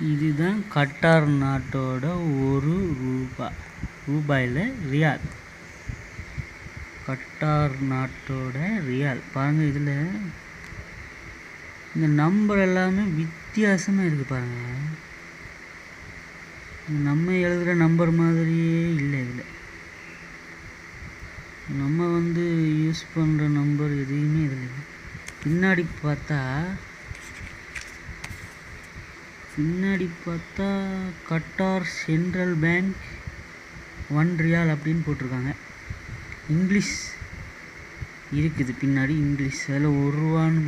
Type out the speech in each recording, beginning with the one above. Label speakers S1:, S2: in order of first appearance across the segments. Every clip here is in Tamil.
S1: இதுதான் கட்டார் நாட்டோட ஒரு ரூபாயில் ரியால். கட்டார் நாட்டோட ரியால் பாருங்கள். இதில் இந்த நம்பர் எல்லாமே வித்தியாசமாக இருக்குது பாருங்கள். நம்ம எழுதுகிற நம்பர் மாதிரியே இல்லை. இதில் நம்ம யூஸ் பண்ணுற நம்பர் எதுவுமே இதில் இல்லை. பின்னாடி பார்த்தா கட்டார் சென்ட்ரல் பேங்க் 1 ரியால் அப்படின்னு போட்டிருக்காங்க. இங்கிலீஷ் இருக்குது பின்னாடி, இங்கிலீஷ். அதில் 1 ரூபான்னு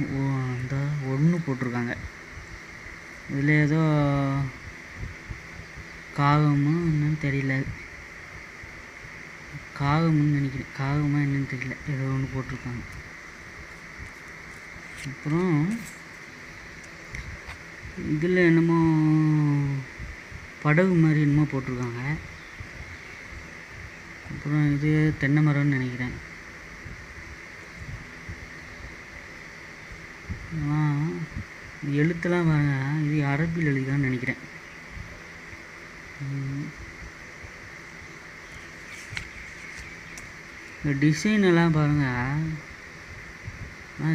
S1: அந்த 1 போட்டிருக்காங்க. இதில் ஏதோ காகமா என்னன்னு தெரியல, காகம்னு நினைக்கிறேன். காகமா என்னன்னு தெரியல, ஏதோ ஒன்று போட்டிருக்காங்க. அப்புறம் இதில் என்னமோ படகு மாதிரி என்னமோ போட்டிருக்காங்க. அப்புறம் இது தென்னை மரம்னு நினைக்கிறேன். எழுத்தெல்லாம் பாருங்க, இது அரபியில் எழுதிக்கான்னு நினைக்கிறேன். இந்த டிசைன் எல்லாம் பாருங்கள்,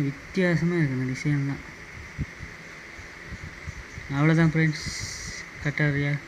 S1: வித்தியாசமாக இருக்குது இந்த டிசைன்லாம். அவ்வளோதான் ஃப்ரெண்ட்ஸ், கட்டார் ரியால்.